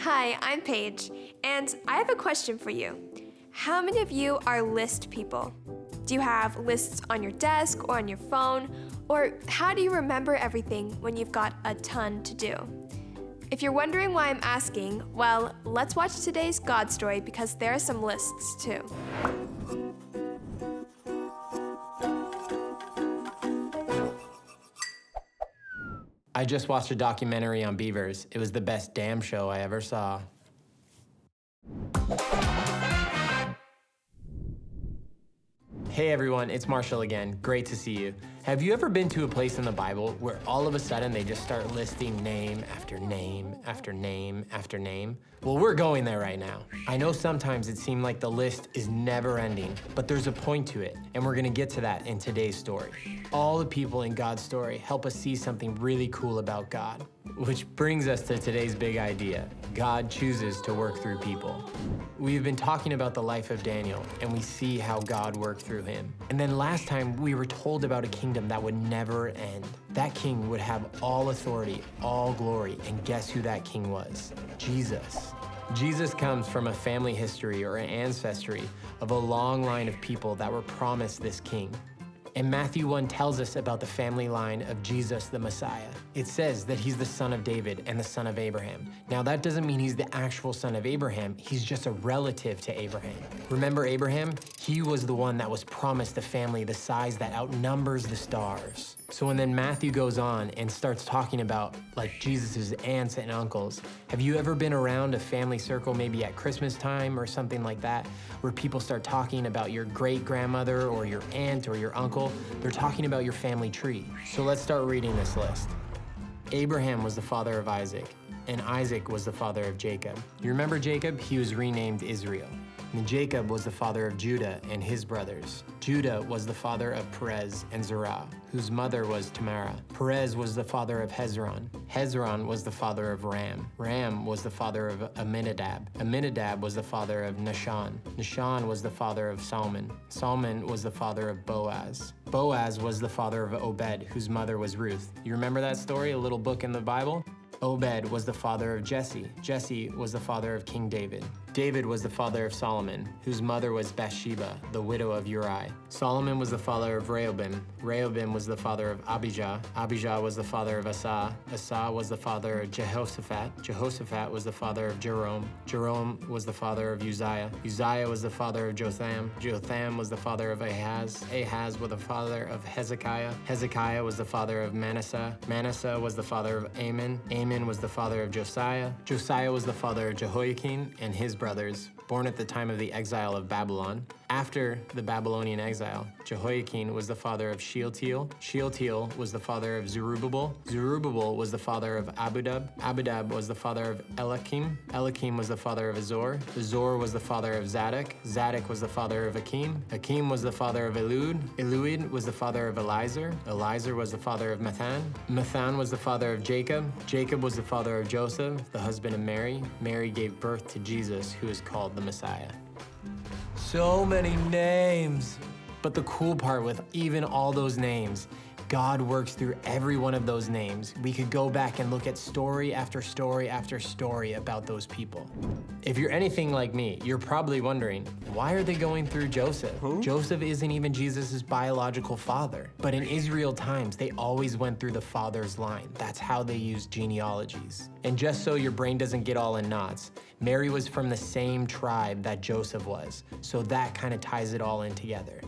Hi, I'm Paige, and I have a question for you. How many of you are list people? Do you have lists on your desk or on your phone? Or how do you remember everything when you've got a ton to do? If you're wondering why I'm asking, well, let's watch today's God story because there are some lists too. I just watched a documentary on beavers. It was the best damn show I ever saw. Hey everyone, it's Marshall again. Great to see you. Have you ever been to a place in the Bible where all of a sudden they just start listing name after name after name after name? Well, we're going there right now. I know sometimes it seems like the list is never ending, but there's a point to it, and we're gonna get to that in today's story. All the people in God's story help us see something really cool about God, which brings us to today's big idea. God chooses to work through people. We've been talking about the life of Daniel, and we see how God worked through him. And then last time, we were told about a kingdom that would never end. That king would have all authority, all glory, and guess who that king was? Jesus. Jesus comes from a family history or an ancestry of a long line of people that were promised this king. And Matthew 1 tells us about the family line of Jesus the Messiah. It says that he's the son of David and the son of Abraham. Now that doesn't mean he's the actual son of Abraham, he's just a relative to Abraham. Remember Abraham? He was the one that was promised a family the size that outnumbers the stars. So when then Matthew goes on and starts talking about like Jesus's aunts and uncles, have you ever been around a family circle maybe at Christmas time or something like that, where people start talking about your great-grandmother or your aunt or your uncle? They're talking about your family tree. So let's start reading this list. Abraham was the father of Isaac, and Isaac was the father of Jacob. You remember Jacob? He was renamed Israel. And Jacob was the father of Judah and his brothers. Judah was the father of Perez and Zerah, whose mother was Tamara. Perez was the father of Hezron. Hezron was the father of Ram. Ram was the father of Aminadab. Aminadab was the father of Nahshon. Nahshon was the father of Salmon. Salmon was the father of Boaz. Boaz was the father of Obed, whose mother was Ruth. You remember that story, a little book in the Bible? Obed was the father of Jesse. Jesse was the father of King David. David was the father of Solomon, whose mother was Bathsheba, the widow of Uriah. Solomon was the father of Rehoboam. Rehoboam was the father of Abijah. Abijah was the father of Asa. Asa was the father of Jehoshaphat. Jehoshaphat was the father of Joram. Joram was the father of Uzziah. Uzziah was the father of Jotham. Jotham was the father of Ahaz. Ahaz was the father of Hezekiah. Hezekiah was the father of Manasseh. Manasseh was the father of Amon. Amon was the father of Josiah. Josiah was the father of Jehoiakim and his brothers, born at the time of the exile of Babylon. After the Babylonian exile, Jehoiakim was the father of Shealtiel. Shealtiel was the father of Zerubbabel. Zerubbabel was the father of Abudab. Abudab was the father of Eliakim. Eliakim was the father of Azor. Azor was the father of Zadok. Zadok was the father of Akim. Akim was the father of Eliud. Eliud was the father of Elizur. Elizur was the father of Mathan. Mathan was the father of Jacob. Jacob was the father of Joseph, the husband of Mary. Mary gave birth to Jesus, who is called the Messiah. So many names. But the cool part with even all those names, God works through every one of those names. We could go back and look at story after story after story about those people. If you're anything like me, you're probably wondering, why are they going through Joseph? Joseph isn't even Jesus' biological father. But in Israel times, they always went through the father's line. That's how they used genealogies. And just so your brain doesn't get all in knots, Mary was from the same tribe that Joseph was. So that kind of ties it all in together.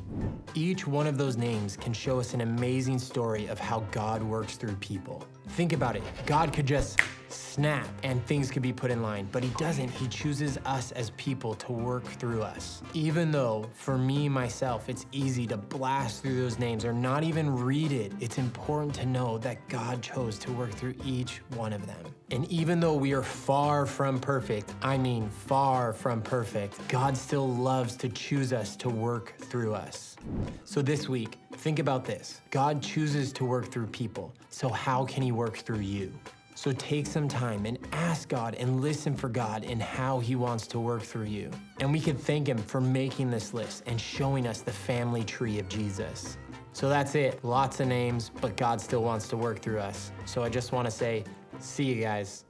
Each one of those names can show us an amazing story of how God works through people. Think about it. God could just snap and things could be put in line, but he doesn't. He chooses us as people to work through us. Even though for me, myself, it's easy to blast through those names or not even read it, it's important to know that God chose to work through each one of them. And even though we are far from perfect, I mean far from perfect, God still loves to choose us to work through us. So this week, think about this. God chooses to work through people. So how can he work through you? So take some time and ask God and listen for God in how he wants to work through you. And we can thank him for making this list and showing us the family tree of Jesus. So that's it. Lots of names, but God still wants to work through us. So I just want to say, see you guys.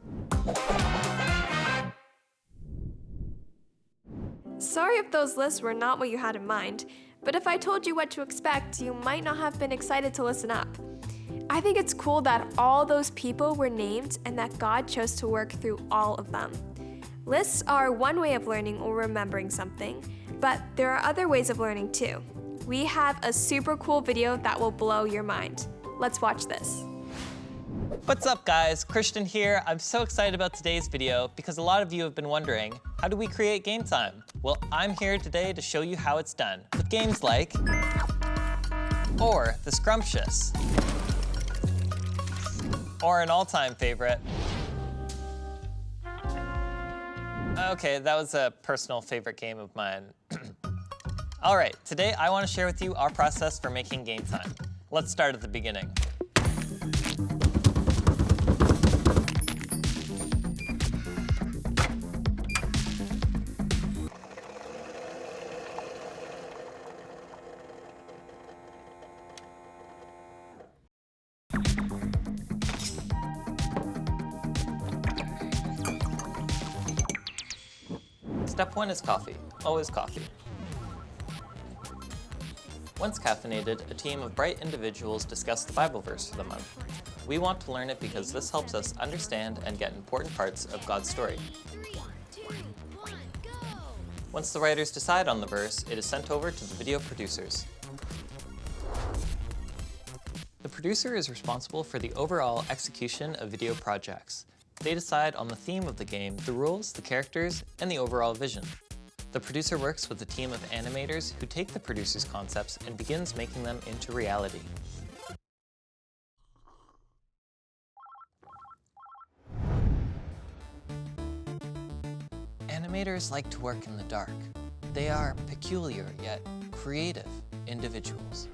if those lists were not what you had in mind, but if I told you what to expect, you might not have been excited to listen up. I think it's cool that all those people were named and that God chose to work through all of them. Lists are one way of learning or remembering something, but there are other ways of learning too. We have a super cool video that will blow your mind. Let's watch this. What's up guys, Christian here. I'm so excited about today's video because a lot of you have been wondering, how do we create game time? Well, I'm here today to show you how it's done with games like, or the Scrumptious, or an all-time favorite. Okay, that was a personal favorite game of mine. All right, today I want to share with you our process for making game time. Let's start at the beginning. Step 1 is coffee. Always coffee. Once caffeinated, a team of bright individuals discuss the Bible verse for the month. We want to learn it because this helps us understand and get important parts of God's story. 3, 2, 1, go! Once the writers decide on the verse, it is sent over to the video producers. The producer is responsible for the overall execution of video projects. They decide on the theme of the game, the rules, the characters, and the overall vision. The producer works with a team of animators who take the producer's concepts and begins making them into reality. Animators like to work in the dark. They are peculiar yet creative individuals.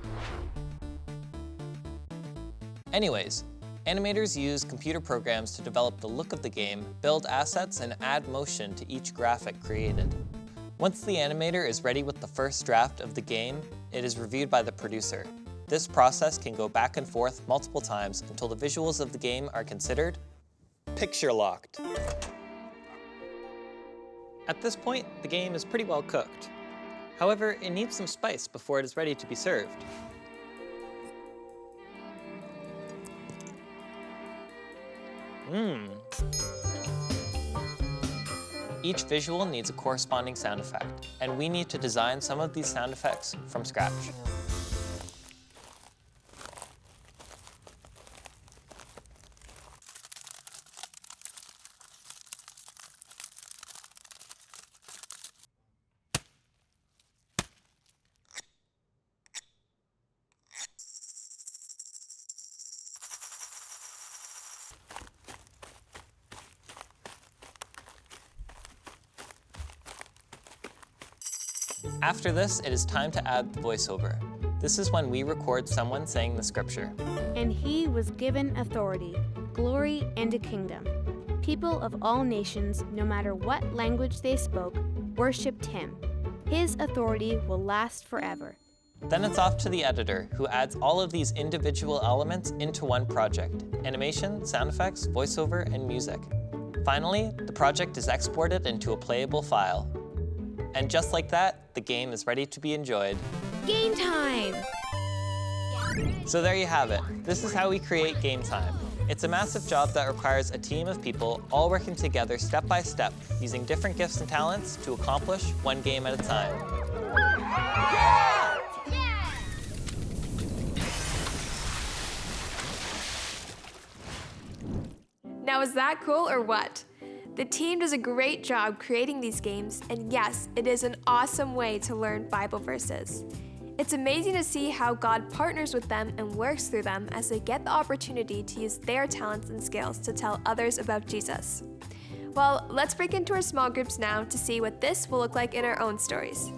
Anyways, animators use computer programs to develop the look of the game, build assets, and add motion to each graphic created. Once the animator is ready with the first draft of the game, it is reviewed by the producer. This process can go back and forth multiple times until the visuals of the game are considered picture locked. At this point, the game is pretty well cooked. However, it needs some spice before it is ready to be served. Each visual needs a corresponding sound effect, and we need to design some of these sound effects from scratch. After this, it is time to add the voiceover. This is when we record someone saying the scripture. And he was given authority, glory, and a kingdom. People of all nations, no matter what language they spoke, worshipped him. His authority will last forever. Then it's off to the editor, who adds all of these individual elements into one project: animation, sound effects, voiceover, and music. Finally, the project is exported into a playable file. And just like that, the game is ready to be enjoyed. Game time! So there you have it. This is how we create game time. It's a massive job that requires a team of people all working together step by step, using different gifts and talents to accomplish one game at a time. Now, is that cool or what? The team does a great job creating these games, and yes, it is an awesome way to learn Bible verses. It's amazing to see how God partners with them and works through them as they get the opportunity to use their talents and skills to tell others about Jesus. Well, let's break into our small groups now to see what this will look like in our own stories.